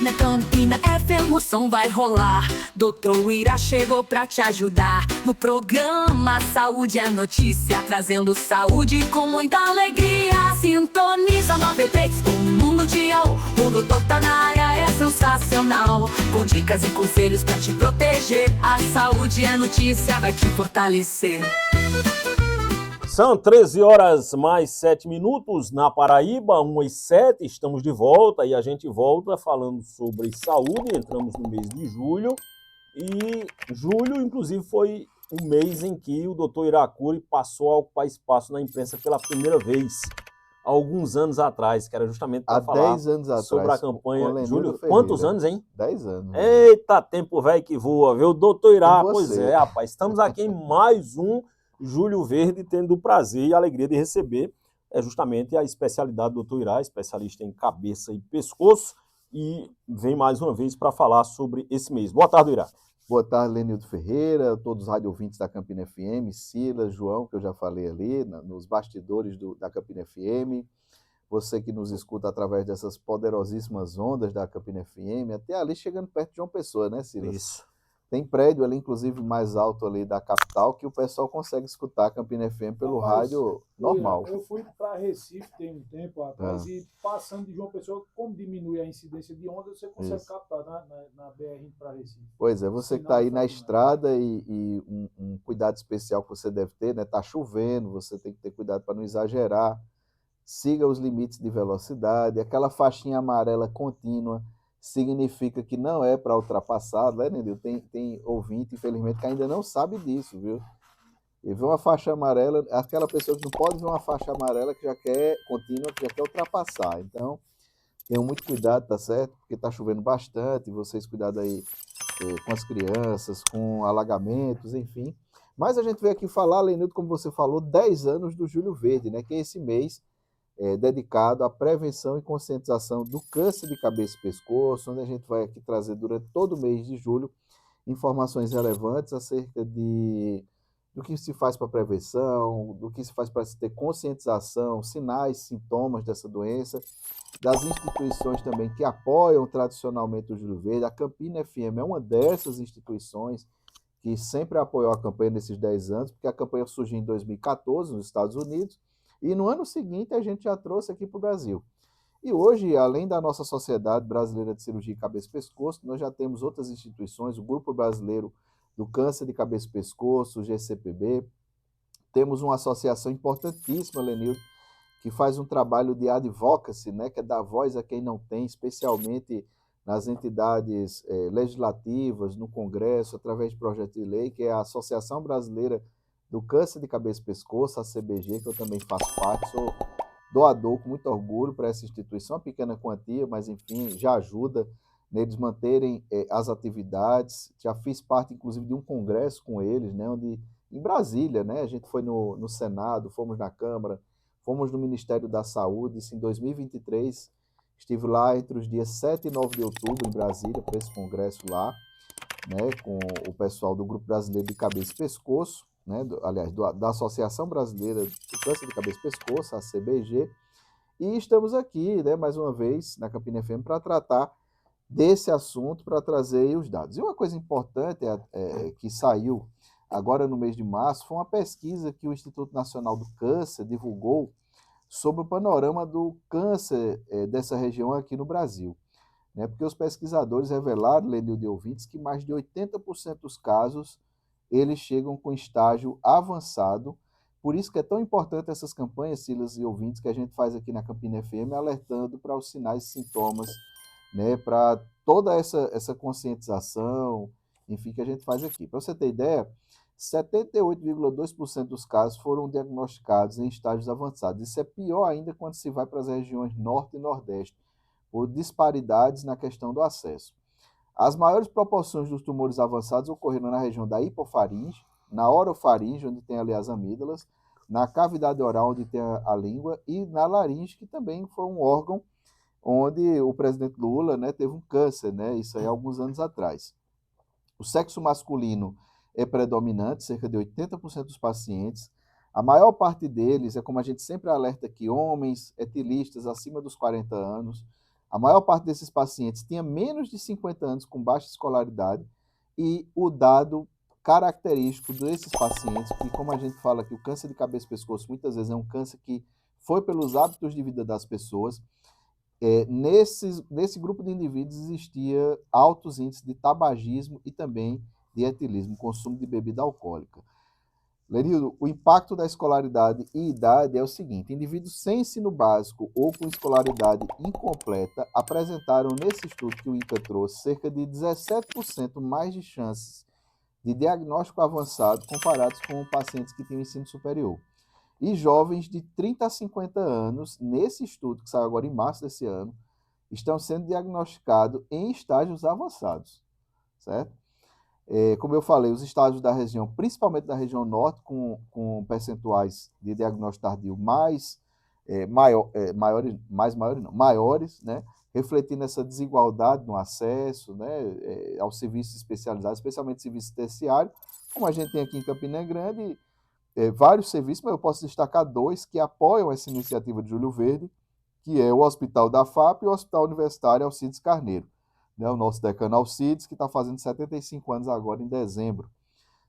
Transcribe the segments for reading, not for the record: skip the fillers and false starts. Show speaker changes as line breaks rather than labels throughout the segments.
Na Campina FM o som vai rolar. Doutor Ira chegou pra te ajudar. No programa Saúde é Notícia, trazendo saúde com muita alegria. Sintoniza 93 com o Mundo Mundial. O doutor tá na área, é sensacional. Com dicas e conselhos pra te proteger. A saúde é notícia, vai te fortalecer.
São 13 horas mais 7 minutos na Paraíba, 1h07, estamos de volta e a gente volta falando sobre saúde. Entramos no mês de julho e julho, inclusive, foi o mês em que o doutor Iracuri passou a ocupar espaço na imprensa pela primeira vez, há alguns anos atrás, que era justamente para falar
10 anos
sobre
atrás,
a campanha. Júlio,
Ferreira.
quantos anos, hein?
10 anos.
Eita, tempo velho que voa, viu? Doutor Irá, pois é, rapaz, estamos aqui em mais um Julho Verde, tendo o prazer e a alegria de receber justamente a especialidade do doutor Irá, especialista em cabeça e pescoço, e vem mais uma vez para falar sobre esse mês. Boa tarde, Irá.
Boa tarde, Lenildo Ferreira, todos os rádio-ouvintes da Campina FM, Silas, João, que eu já falei ali, nos bastidores da Campina FM, você que nos escuta através dessas poderosíssimas ondas da Campina FM, até ali chegando perto de João Pessoa, né, Silas?
Isso.
Tem prédio ali, inclusive, mais alto ali da capital, que o pessoal consegue escutar a Campina FM pelo rádio normal.
Eu fui para Recife tem um tempo atrás e passando de João Pessoa, como diminui a incidência de onda, você consegue captar na BR para Recife.
Pois é, você que está aí na estrada e um cuidado especial que você deve ter, né? Tá chovendo, você tem que ter cuidado para não exagerar. Siga os limites de velocidade, aquela faixinha amarela contínua significa que não é para ultrapassar, né, Nendil? Tem ouvinte, infelizmente, que ainda não sabe disso, viu? E vê uma faixa amarela, aquela pessoa que não pode ver uma faixa amarela que já quer contínua, que já quer ultrapassar. Então, tenham muito cuidado, tá certo? Porque tá chovendo bastante, vocês cuidado aí com as crianças, com alagamentos, enfim. Mas a gente veio aqui falar, Lenildo, como você falou, 10 anos do Julho Verde, né? Que é esse mês dedicado à prevenção e conscientização do câncer de cabeça e pescoço, onde a gente vai aqui trazer durante todo o mês de julho informações relevantes acerca do que se faz para prevenção, do que se faz para se ter conscientização, sinais, sintomas dessa doença, das instituições também que apoiam tradicionalmente o Julho Verde. A Campina FM é uma dessas instituições que sempre apoiou a campanha nesses 10 anos, porque a campanha surgiu em 2014 nos Estados Unidos, e no ano seguinte a gente já trouxe aqui para o Brasil. E hoje, além da nossa Sociedade Brasileira de Cirurgia de Cabeça e Pescoço, nós já temos outras instituições, o Grupo Brasileiro do Câncer de Cabeça e Pescoço, o GCPB. Temos uma associação importantíssima, Lenildo, que faz um trabalho de advocacy, né, que é dar voz a quem não tem, especialmente nas entidades legislativas, no Congresso, através de projeto de lei, que é a Associação Brasileira do Câncer de Cabeça e Pescoço, a CBG, que eu também faço parte, sou doador com muito orgulho para essa instituição, uma pequena quantia, mas enfim, já ajuda neles manterem as atividades. Já fiz parte, inclusive, de um congresso com eles, né, onde, em Brasília, né, a gente foi no Senado, fomos na Câmara, fomos no Ministério da Saúde, isso em 2023, estive lá entre os dias 7 e 9 de outubro, em Brasília, para esse congresso lá, né, com o pessoal do Grupo Brasileiro de Cabeça e Pescoço, né, da Associação Brasileira do Câncer de Cabeça e Pescoço, a CBG, e estamos aqui, né, mais uma vez, na Campina FM, para tratar desse assunto, para trazer os dados. E uma coisa importante que saiu agora no mês de março foi uma pesquisa que o Instituto Nacional do Câncer divulgou sobre o panorama do câncer dessa região aqui no Brasil. Né, porque os pesquisadores revelaram, Lenildo de ouvintes, que mais de 80% dos casos eles chegam com estágio avançado. Por isso que é tão importante essas campanhas, Silas e ouvintes, que a gente faz aqui na Campina FM, alertando para os sinais e sintomas, né, para toda essa conscientização, enfim, que a gente faz aqui. Para você ter ideia, 78,2% dos casos foram diagnosticados em estágios avançados. Isso é pior ainda quando se vai para as regiões norte e nordeste, por disparidades na questão do acesso. As maiores proporções dos tumores avançados ocorreram na região da hipofaringe, na orofaringe, onde tem ali as amígdalas, na cavidade oral, onde tem a língua, e na laringe, que também foi um órgão onde o presidente Lula, né, teve um câncer, né, isso aí há alguns anos atrás. O sexo masculino é predominante, cerca de 80% dos pacientes. A maior parte deles é, como a gente sempre alerta aqui, homens etilistas acima dos 40 anos. A maior parte desses pacientes tinha menos de 50 anos com baixa escolaridade e o dado característico desses pacientes, que como a gente fala que o câncer de cabeça e pescoço muitas vezes é um câncer que foi pelos hábitos de vida das pessoas, nesse grupo de indivíduos existia altos índices de tabagismo e também de etilismo, consumo de bebida alcoólica. Lenildo, o impacto da escolaridade e idade é o seguinte: indivíduos sem ensino básico ou com escolaridade incompleta apresentaram nesse estudo que o INCA trouxe cerca de 17% mais de chances de diagnóstico avançado comparados com pacientes que tinham ensino superior. E jovens de 30 a 50 anos, nesse estudo que saiu agora em março desse ano, estão sendo diagnosticados em estágios avançados, certo? Como eu falei, os estágios da região, principalmente da região norte, com percentuais de diagnóstico tardio maiores, né? Refletindo essa desigualdade no acesso, né, aos serviços especializados, especialmente serviço terciário, como a gente tem aqui em Campina Grande, vários serviços, mas eu posso destacar dois que apoiam essa iniciativa de Júlio Verde, que é o Hospital da FAP e o Hospital Universitário Alcides Carneiro. Né, o nosso decano Alcides, que está fazendo 75 anos agora em dezembro.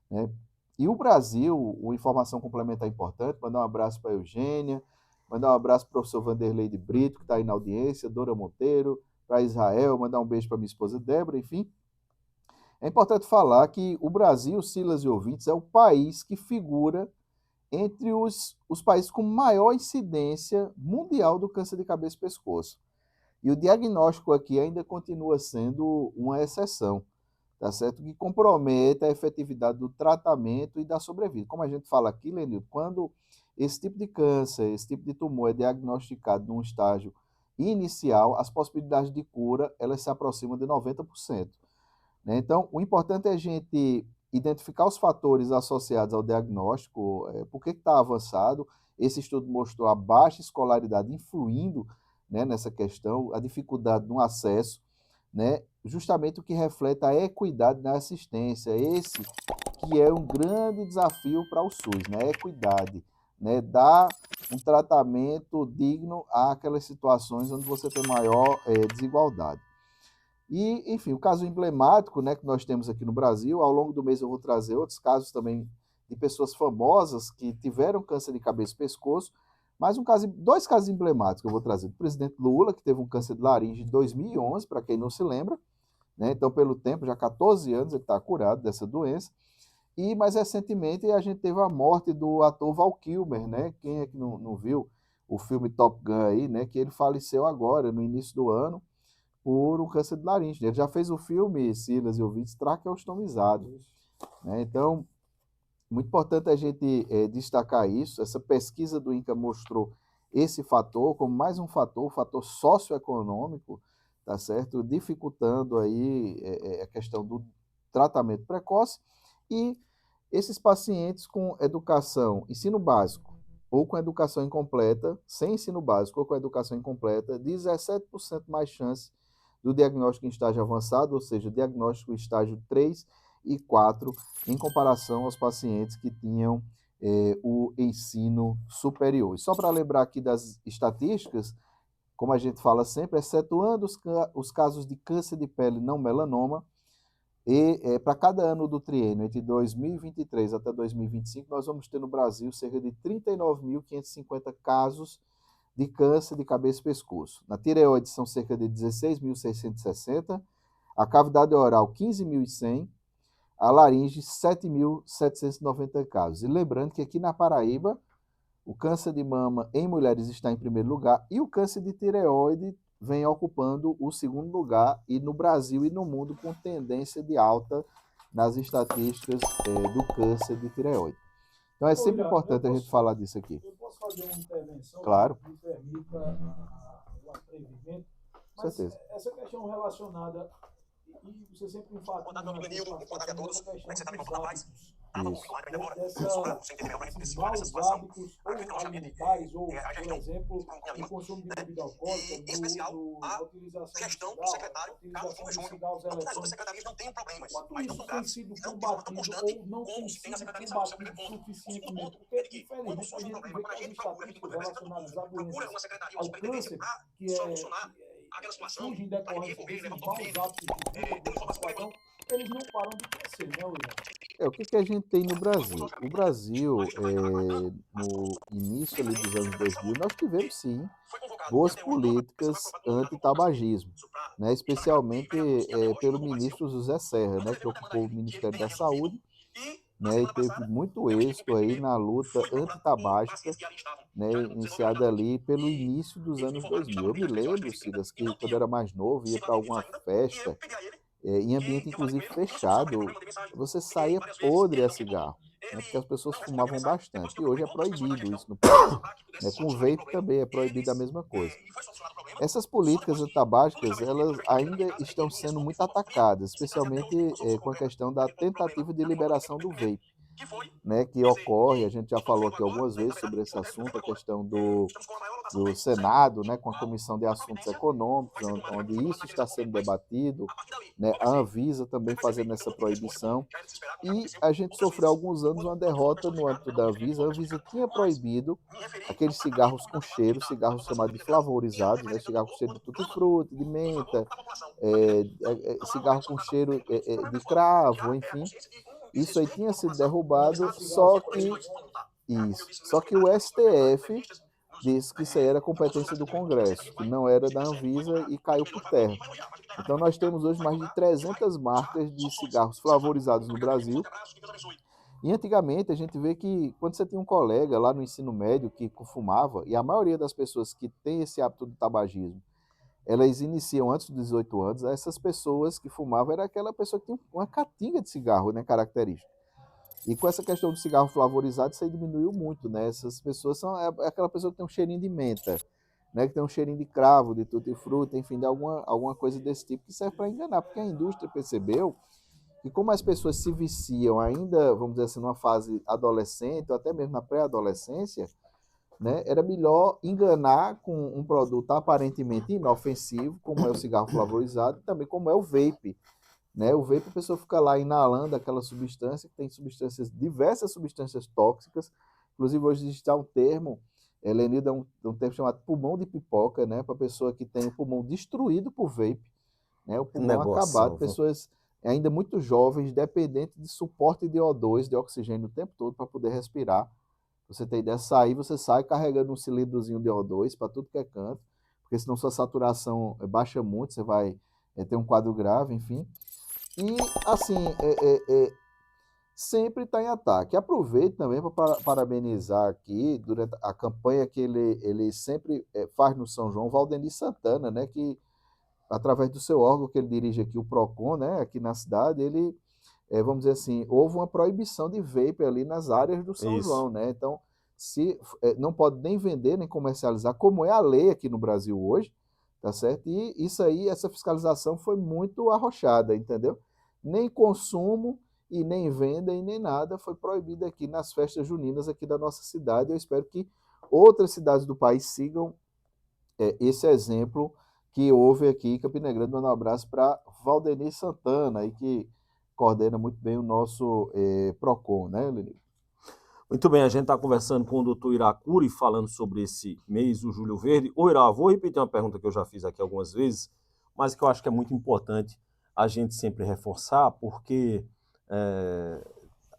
Né? E o Brasil, uma informação complementar importante, mandar um abraço para a Eugênia, mandar um abraço para o professor Vanderlei de Brito, que está aí na audiência, Dora Monteiro, para Israel, mandar um beijo para minha esposa Débora, enfim. É importante falar que o Brasil, Silas e ouvintes, é o país que figura entre os países com maior incidência mundial do câncer de cabeça e pescoço. E o diagnóstico aqui ainda continua sendo uma exceção, tá certo? Que compromete a efetividade do tratamento e da sobrevida. Como a gente fala aqui, Lenildo, quando esse tipo de câncer, esse tipo de tumor é diagnosticado num estágio inicial, as possibilidades de cura, elas se aproximam de 90%. Né? Então, o importante é a gente identificar os fatores associados ao diagnóstico, por que está avançado. Esse estudo mostrou a baixa escolaridade influindo, né, nessa questão, a dificuldade no acesso, né, justamente o que reflete a equidade na assistência, esse que é um grande desafio para o SUS, né, a equidade, né, dar um tratamento digno àquelas situações onde você tem maior desigualdade. E, enfim, o caso emblemático, né, que nós temos aqui no Brasil, ao longo do mês eu vou trazer outros casos também de pessoas famosas que tiveram câncer de cabeça e pescoço, mas dois casos emblemáticos que eu vou trazer. O presidente Lula, que teve um câncer de laringe em 2011, para quem não se lembra, né? Então, pelo tempo, já há 14 anos ele está curado dessa doença. E, mais recentemente, a gente teve a morte do ator Val Kilmer, né? Quem é que não viu o filme Top Gun aí, né? Que ele faleceu agora, no início do ano, por um câncer de laringe. Ele já fez o filme, Silas e ouvintes, traqueostomizado. Né? Então, muito importante a gente destacar isso. Essa pesquisa do INCA mostrou esse fator como mais um fator, o fator socioeconômico, tá certo? Dificultando aí a questão do tratamento precoce e esses pacientes com educação, ensino básico ou com educação incompleta, sem ensino básico ou com educação incompleta, 17% mais chance do diagnóstico em estágio avançado, ou seja, diagnóstico em estágio 3 e 4, em comparação aos pacientes que tinham o ensino superior. E só para lembrar aqui das estatísticas, como a gente fala sempre, excetuando os casos de câncer de pele não melanoma, e para cada ano do triênio, entre 2023 até 2025, nós vamos ter no Brasil cerca de 39.550 casos de câncer de cabeça e pescoço. Na tireoide são cerca de 16.660, a cavidade oral 15.100, a laringe 7.790 casos. E lembrando que aqui na Paraíba, o câncer de mama em mulheres está em primeiro lugar e o câncer de tireoide vem ocupando o segundo lugar, e no Brasil e no mundo com tendência de alta nas estatísticas do câncer de tireoide. Então é sempre importante a gente falar disso aqui.
Eu posso fazer uma intervenção
Claro.
que me permita o atrevimento, mas
certeza.
Essa questão relacionada, e você sempre enfatiza...
Boa tarde, meu amigo Lenildo. Boa tarde a todos. Como é que você está, meu irmão? Na paz?
Isso.
Desses maus hábitos, ou alimentares, ou, por exemplo, o consumo de bebida alcoólica,
em especial, a
utilização
gestão do secretário Carlos Lima Júnior. Todas as secretarias não têm problemas, mas não são graves.
Sido
não de forma tão
combatido
constante
ou não
como
tem
se tem na
sido
Secretaria de Saúde. Seu
combatido
primeiro ponto. O segundo
suficientemente?
ponto
Porque,
é de que, quando
infelizmente,
surge um problema, quando a gente procura uma
relacionadas a
supervivência
doenças
procura uma secretaria, uma
ao
superintendência
câncer,
para
que é
solucionar aquela situação,
surge em decorrência desses maus hábitos de vida do cidadão, eles não param de crescer, né, William?
O que que a gente tem no Brasil? O Brasil, no início ali dos anos 2000, nós tivemos sim boas políticas anti-tabagismo, né? Especialmente pelo ministro José Serra, né? Que ocupou o Ministério da Saúde, né? E teve muito êxito aí na luta antitabágica, né? Iniciada ali pelo início dos anos 2000. Eu me lembro, Silas, que quando eu era mais novo, ia para alguma festa, em ambiente inclusive fechado, você saía podre a cigarro, né, porque as pessoas fumavam bastante. E hoje é proibido isso no país. Né, com o vape também é proibido a mesma coisa. Essas políticas antabágicas, elas ainda estão sendo muito atacadas, especialmente com a questão da tentativa de liberação do vape, né, que ocorre, a gente já falou aqui algumas vezes sobre esse assunto, a questão do Senado, né, com a Comissão de Assuntos Econômicos, onde isso está sendo debatido, né, a Anvisa também fazendo essa proibição, e a gente sofreu há alguns anos uma derrota no âmbito da Anvisa. A Anvisa tinha proibido aqueles cigarros com cheiro, cigarros chamados de flavorizados, né, cigarro com cheiro de tutti-frutti, de menta, cigarro com cheiro de cravo, enfim. Isso aí tinha sido derrubado, só que o STF disse que isso aí era competência do Congresso, que não era da Anvisa e caiu por terra. Então nós temos hoje mais de 300 marcas de cigarros flavorizados no Brasil. E antigamente a gente vê que quando você tinha um colega lá no ensino médio que fumava, e a maioria das pessoas que tem esse hábito do tabagismo, elas iniciam antes dos 18 anos, essas pessoas que fumavam era aquela pessoa que tinha uma catinga de cigarro, né, característica. E com essa questão do cigarro flavorizado, isso aí diminuiu muito, né? Essas pessoas são aquela pessoa que tem um cheirinho de menta, né? Que tem um cheirinho de cravo, de tutti-frutti, enfim, de alguma coisa desse tipo que serve para enganar, porque a indústria percebeu que como as pessoas se viciam ainda, vamos dizer assim, numa fase adolescente ou até mesmo na pré-adolescência, né? Era melhor enganar com um produto aparentemente inofensivo, como é o cigarro flavorizado, e também como é o vape. Né? O vape, a pessoa fica lá inalando aquela substância, que tem diversas substâncias tóxicas. Inclusive, hoje existe um termo, Lenildo, um termo chamado pulmão de pipoca, né? Para a pessoa que tem o pulmão destruído por vape, né? O pulmão acabado, pessoas ainda muito jovens, dependentes de suporte de O2, de oxigênio o tempo todo para poder respirar. Você tem ideia, você sai carregando um cilindrozinho de O2 para tudo que é canto, porque senão sua saturação baixa muito, você vai ter um quadro grave, enfim. E, assim, sempre está em ataque. Aproveito também para parabenizar aqui, durante a campanha que ele sempre faz no São João, Valdemir Santana, né, que, através do seu órgão que ele dirige aqui, o PROCON, né, aqui na cidade, ele, vamos dizer assim, houve uma proibição de vape ali nas áreas do São João, né? Então, não pode nem vender, nem comercializar, como é a lei aqui no Brasil hoje, tá certo? E isso aí, essa fiscalização foi muito arrochada, entendeu? Nem consumo e nem venda e nem nada foi proibido aqui nas festas juninas aqui da nossa cidade. Eu espero que outras cidades do país sigam esse exemplo que houve aqui em Campina Grande. Mando um abraço para Valdemir Santana, aí, que coordena muito bem o nosso PROCON, né, Lenildo?
Muito bem, a gente está conversando com o doutor Iracuri, falando sobre esse mês, o Julho Verde. Ô, Ira, vou repetir uma pergunta que eu já fiz aqui algumas vezes, mas que eu acho que é muito importante a gente sempre reforçar, porque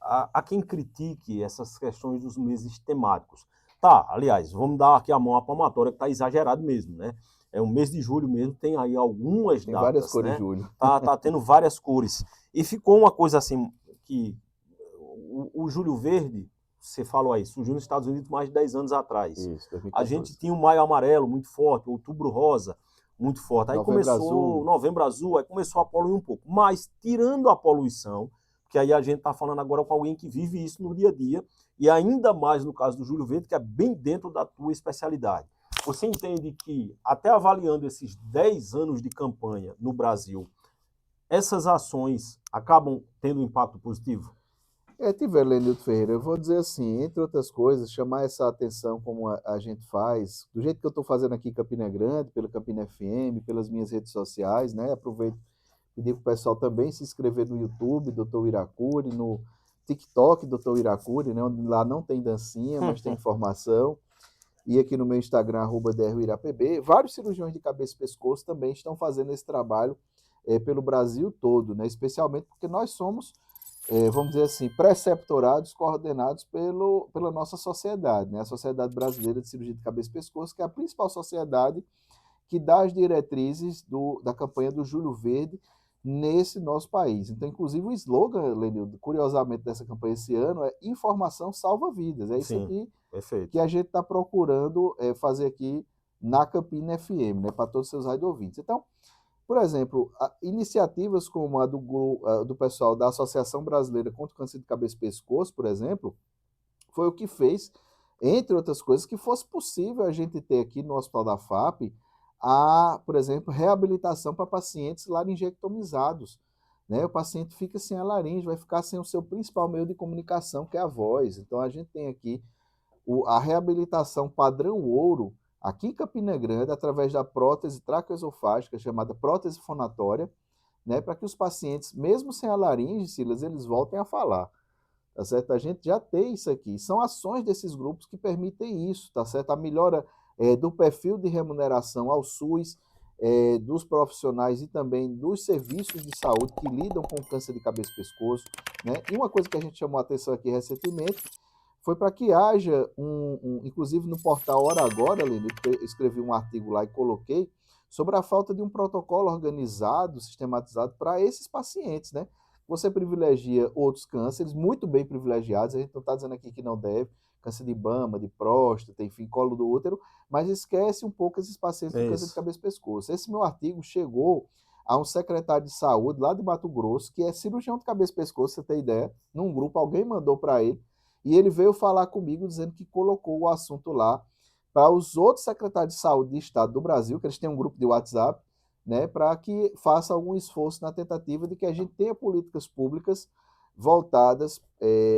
há quem critique essas questões dos meses temáticos. Tá, aliás, vamos dar aqui a mão à palmatória, que está exagerado mesmo, né? É o mês de julho mesmo, tem aí algumas datas,
várias cores,
né?
de julho.
Tá tendo várias cores. E ficou uma coisa assim, que o Julho Verde, você falou aí, surgiu nos Estados Unidos mais de 10 anos atrás.
Isso, 2014.
A gente tinha o Maio Amarelo muito forte, Outubro Rosa muito forte. Aí começou Novembro Azul, aí começou a poluir um pouco. Mas, tirando a poluição, que aí a gente está falando agora com alguém que vive isso no dia a dia, e ainda mais no caso do Julho Verde, que é bem dentro da tua especialidade. Você entende que, até avaliando esses 10 anos de campanha no Brasil, essas ações acabam tendo um impacto positivo?
Tiver, Lenildo Ferreira, eu vou dizer assim, entre outras coisas, chamar essa atenção como a gente faz, do jeito que eu estou fazendo aqui em Campina Grande, pela Campina FM, pelas minhas redes sociais, né? Aproveito e pedir para o pessoal também se inscrever no YouTube, Dr. Iracuri, no TikTok, Dr. Iracuri, né? Onde lá não tem dancinha, mas tem informação. e aqui no meu Instagram, @drwirapb, vários cirurgiões de cabeça e pescoço também estão fazendo esse trabalho pelo Brasil todo, né? Especialmente porque nós somos, vamos dizer assim, preceptorados, coordenados pela nossa sociedade, né? A Sociedade Brasileira de Cirurgia de Cabeça e Pescoço, que é a principal sociedade que dá as diretrizes da campanha do Julho Verde nesse nosso país. Então, inclusive, o slogan, Lenildo, curiosamente, dessa campanha esse ano é Informação Salva Vidas. É isso
Sim,
aqui
perfeito.
que a gente está procurando fazer aqui na Campina FM, né, para todos os seus rádio ouvintes. Então, por exemplo, iniciativas como a do pessoal da Associação Brasileira contra o Câncer de Cabeça e Pescoço, por exemplo, foi o que fez, entre outras coisas, que fosse possível a gente ter aqui no Hospital da FAP por exemplo, reabilitação para pacientes laringectomizados. Né? O paciente fica sem a laringe, vai ficar sem o seu principal meio de comunicação, que é a voz. Então, a gente tem aqui a reabilitação padrão ouro, aqui em Campina Grande, através da prótese traqueosofágica, chamada prótese fonatória, né? Para que os pacientes, mesmo sem a laringe, Silas, eles voltem a falar. Tá certo? A gente já tem isso aqui. São ações desses grupos que permitem isso, tá certo? A melhora do perfil de remuneração ao SUS, dos profissionais e também dos serviços de saúde que lidam com câncer de cabeça e pescoço, né? E uma coisa que a gente chamou a atenção aqui recentemente foi para que haja inclusive no portal Hora Agora, Lino, eu escrevi um artigo lá e coloquei, sobre a falta de um protocolo organizado, sistematizado para esses pacientes, né? Você privilegia outros cânceres, muito bem privilegiados, a gente não está dizendo aqui que não deve, câncer de mama, de próstata, enfim, colo do útero, mas esquece um pouco esses pacientes do câncer de cabeça e pescoço. Esse meu artigo chegou a um secretário de saúde lá de Mato Grosso, que é cirurgião de cabeça e pescoço, você tem ideia, num grupo, alguém mandou para ele, e ele veio falar comigo dizendo que colocou o assunto lá para os outros secretários de saúde de estado do Brasil, que eles têm um grupo de WhatsApp, né, para que faça algum esforço na tentativa de que a gente tenha políticas públicas voltadas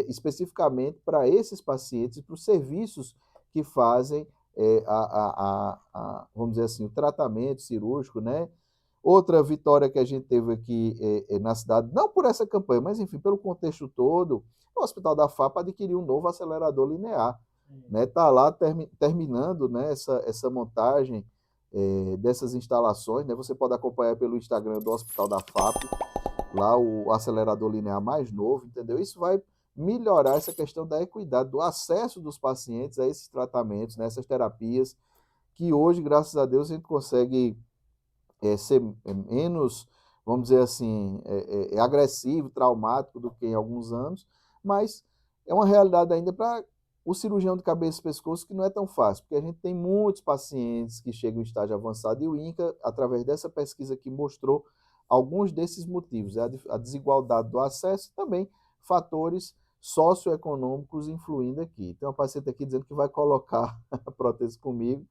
especificamente para esses pacientes e para os serviços que fazem, vamos dizer assim, o tratamento cirúrgico, né? Outra vitória que a gente teve aqui na cidade, não por essa campanha, mas enfim, pelo contexto todo, o Hospital da FAP adquiriu um novo acelerador linear. Está lá terminando, né, essa montagem dessas instalações, né? Você pode acompanhar pelo Instagram do Hospital da FAP, lá o acelerador linear mais novo, entendeu? Isso vai melhorar essa questão da equidade, do acesso dos pacientes a esses tratamentos, né, essas terapias, que hoje, graças a Deus, a gente consegue ser menos, vamos dizer assim, agressivo, traumático do que em alguns anos, mas é uma realidade ainda para o cirurgião de cabeça e pescoço que não é tão fácil, porque a gente tem muitos pacientes que chegam em estágio avançado e o INCA, através dessa pesquisa aqui, mostrou alguns desses motivos, a desigualdade do acesso e também fatores socioeconômicos influindo aqui. Tem uma paciente aqui dizendo que vai colocar a prótese comigo,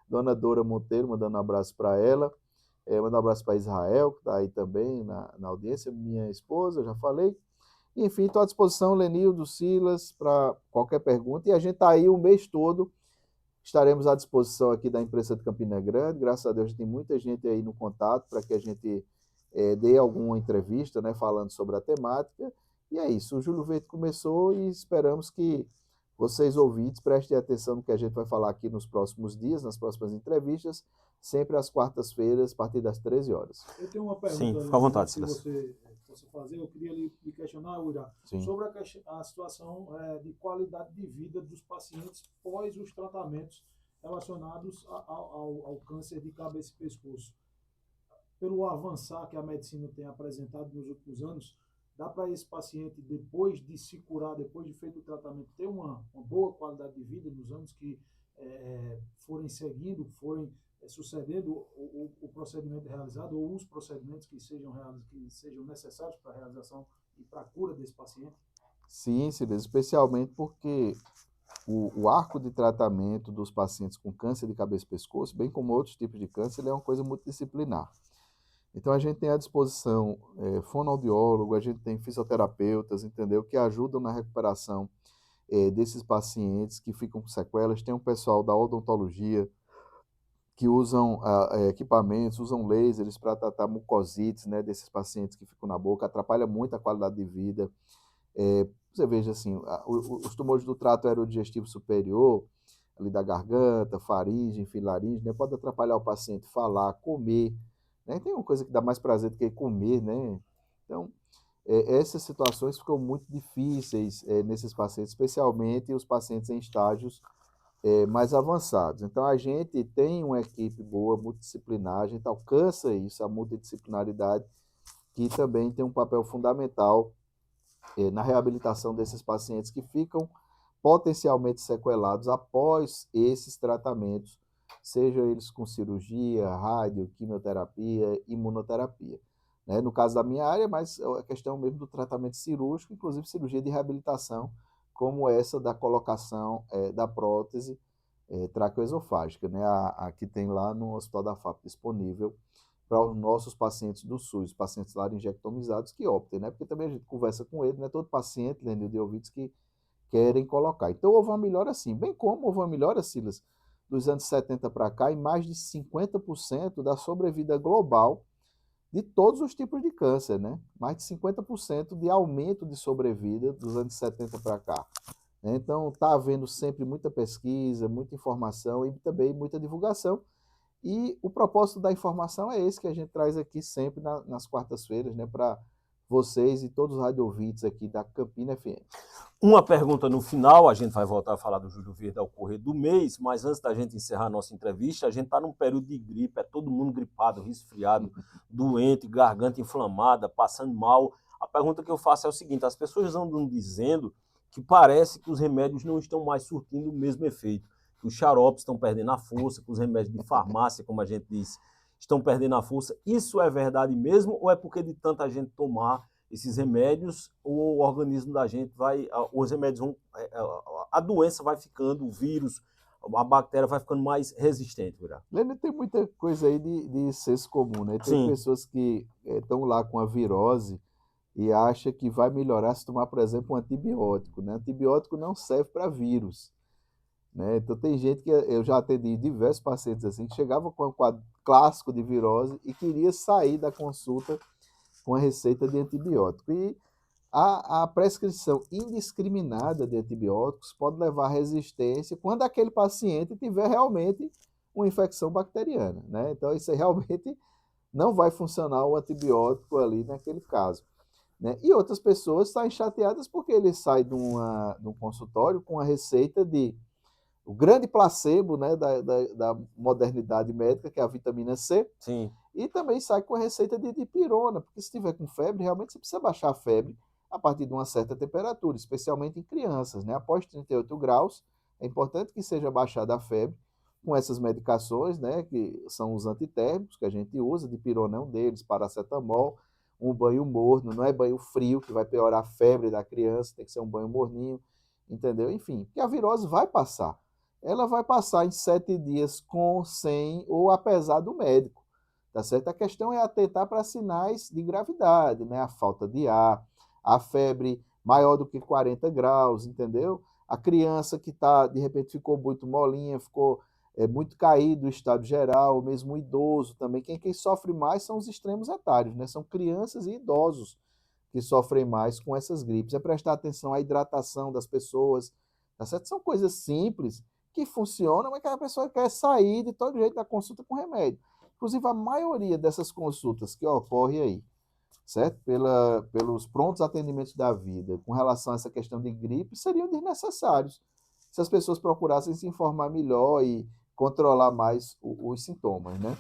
dona Dora Monteiro, mandando um abraço para ela, mandar um abraço para Israel, que está aí também na audiência, minha esposa, eu já falei. Enfim, estou à disposição, Lenildo, Silas, para qualquer pergunta. E a gente está aí o mês todo, estaremos à disposição aqui da imprensa de Campina Grande. Graças a Deus tem muita gente aí no contato para que a gente dê alguma entrevista, né, falando sobre a temática. E é isso, o Júlio Verde começou e esperamos que vocês ouvintes prestem atenção no que a gente vai falar aqui nos próximos dias, nas próximas entrevistas, sempre às quartas-feiras, a partir das 13 horas.
Eu tenho uma pergunta.
Sim, fica à vontade,
se você fazer, eu queria lhe questionar, Uira, sobre a situação de qualidade de vida dos pacientes pós os tratamentos relacionados ao câncer de cabeça e pescoço. Pelo avançar que a medicina tem apresentado nos últimos anos, dá para esse paciente, depois de se curar, depois de feito o tratamento, ter uma boa qualidade de vida nos anos que forem seguindo, forem sucedendo o procedimento realizado ou os procedimentos que sejam necessários para a realização e para a cura desse paciente?
Sim, Silas, especialmente porque o arco de tratamento dos pacientes com câncer de cabeça e pescoço, bem como outros tipos de câncer, ele é uma coisa multidisciplinar. Então, a gente tem à disposição fonoaudiólogo, a gente tem fisioterapeutas, entendeu, que ajudam na recuperação desses pacientes que ficam com sequelas. Tem um pessoal da odontologia que usam equipamentos, usam lasers para tratar mucosites, né, desses pacientes que ficam na boca, atrapalha muito a qualidade de vida. Você veja assim, os tumores do trato aerodigestivo superior, ali da garganta, faringe, enfim, laringe, né? Pode atrapalhar o paciente falar, comer, né? Tem uma coisa que dá mais prazer do que comer, né? Então, essas situações ficam muito difíceis nesses pacientes, especialmente os pacientes em estágios mais avançados. Então, a gente tem uma equipe boa, multidisciplinar, a gente alcança isso, a multidisciplinaridade, que também tem um papel fundamental na reabilitação desses pacientes que ficam potencialmente sequelados após esses tratamentos, sejam eles com cirurgia, rádio, quimioterapia, imunoterapia. Né? No caso da minha área, mas é a questão mesmo do tratamento cirúrgico, inclusive cirurgia de reabilitação, como essa da colocação da prótese traqueoesofágica, né? A que tem lá no Hospital da FAP disponível para os nossos pacientes do SUS, pacientes laringectomizados que optem, né? Porque também a gente conversa com ele, né? Todo paciente, Lenil, de ouvidos que querem colocar. Então houve uma melhora sim, bem como houve uma melhora, Silas, dos anos 70 para cá, em mais de 50% da sobrevida global de todos os tipos de câncer, né? Mais de 50% de aumento de sobrevida dos anos 70 para cá. Então, está havendo sempre muita pesquisa, muita informação e também muita divulgação. E o propósito da informação é esse que a gente traz aqui sempre nas quartas-feiras, né, para vocês e todos os radiovintes aqui da Campina FM.
Uma pergunta no final, a gente vai voltar a falar do Júlio Verde ao correr do mês, mas antes da gente encerrar a nossa entrevista, a gente está num período de gripe, é todo mundo gripado, resfriado, doente, garganta inflamada, passando mal. A pergunta que eu faço é o seguinte: as pessoas andam dizendo que parece que os remédios não estão mais surtindo o mesmo efeito, que os xaropes estão perdendo a força, que os remédios de farmácia, como a gente disse, estão perdendo a força. Isso é verdade mesmo ou é porque de tanta gente tomar esses remédios, o organismo da gente vai, os remédios vão, a doença vai ficando, o vírus, a bactéria vai ficando mais resistente, Virá?
Lênin, tem muita coisa aí de senso comum, né? Tem pessoas que estão lá com a virose e acha que vai melhorar se tomar, por exemplo, um antibiótico, né? Antibiótico não serve para vírus, né? Então tem gente que eu já atendi diversos pacientes assim que chegava com um quadro clássico de virose e queria sair da consulta com a receita de antibiótico. E a prescrição indiscriminada de antibióticos pode levar à resistência quando aquele paciente tiver realmente uma infecção bacteriana, né? Então isso aí realmente não vai funcionar o antibiótico ali naquele caso. Né? E outras pessoas saem chateadas porque ele sai de um consultório com a receita de o grande placebo, né, da modernidade médica, que é a vitamina C.
Sim.
E também sai com a receita de dipirona, porque se tiver com febre, realmente você precisa baixar a febre a partir de uma certa temperatura, especialmente em crianças, né? Após 38 graus, é importante que seja baixada a febre com essas medicações, né, que são os antitérmicos que a gente usa, dipirona é um deles, paracetamol, um banho morno, não é banho frio, que vai piorar a febre da criança, tem que ser um banho morninho, entendeu? Enfim, porque a virose vai passar. Ela vai passar em 7 dias com, sem ou apesar do médico, tá certo? A questão é atentar para sinais de gravidade, né? A falta de ar, a febre maior do que 40 graus, entendeu? A criança que de repente ficou muito molinha, ficou muito caído o estado geral, mesmo o idoso também. Quem sofre mais são os extremos etários, né? São crianças e idosos que sofrem mais com essas gripes. É prestar atenção à hidratação das pessoas, tá certo? São coisas simples que funcionam, mas que a pessoa quer sair de todo jeito da consulta com remédio. Inclusive, a maioria dessas consultas que ocorre aí, certo? Pelos prontos atendimentos da vida, com relação a essa questão de gripe, seriam desnecessários se as pessoas procurassem se informar melhor e controlar mais os sintomas, né,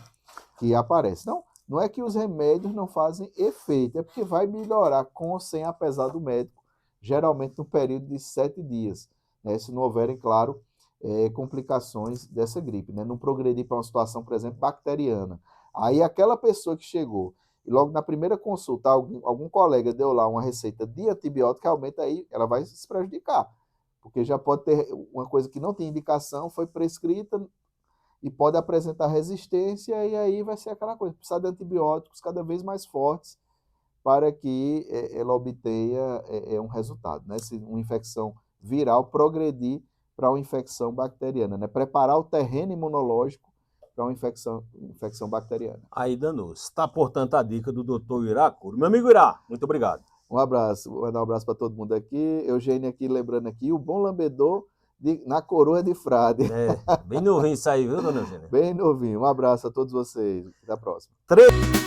que aparecem. Não é que os remédios não fazem efeito, é porque vai melhorar com ou sem apesar do médico, geralmente no período de 7 dias, né, se não houverem, claro, complicações dessa gripe, né, não progredir para uma situação, por exemplo, bacteriana. Aí aquela pessoa que chegou e logo na primeira consulta algum colega deu lá uma receita de antibiótico, realmente aí ela vai se prejudicar, porque já pode ter uma coisa que não tem indicação, foi prescrita e pode apresentar resistência, e aí vai ser aquela coisa, precisar de antibióticos cada vez mais fortes para que ela obtenha um resultado, né? Se uma infecção viral progredir para uma infecção bacteriana, né? Preparar o terreno imunológico para uma infecção bacteriana.
Aí danou. Está, portanto, a dica do Dr. Irá Couro. Meu amigo Irá, muito obrigado.
Um abraço, vou mandar um abraço para todo mundo aqui. Eugênio aqui, lembrando aqui, o bom lambedor na coroa de frade.
Bem novinho isso aí, viu, dona Eugênia?
Bem novinho. Um abraço a todos vocês. Até a próxima.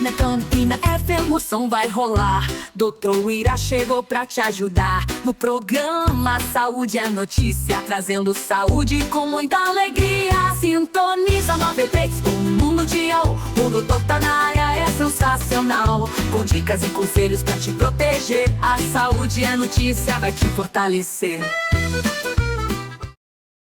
Na Campina FM o som vai rolar. Doutor Ira chegou pra te ajudar. No programa Saúde é Notícia, trazendo saúde com muita alegria. Sintoniza 93, o mundo mundial. O doutor tá na área, é sensacional. Com dicas e conselhos pra te proteger. A saúde é notícia, vai te fortalecer.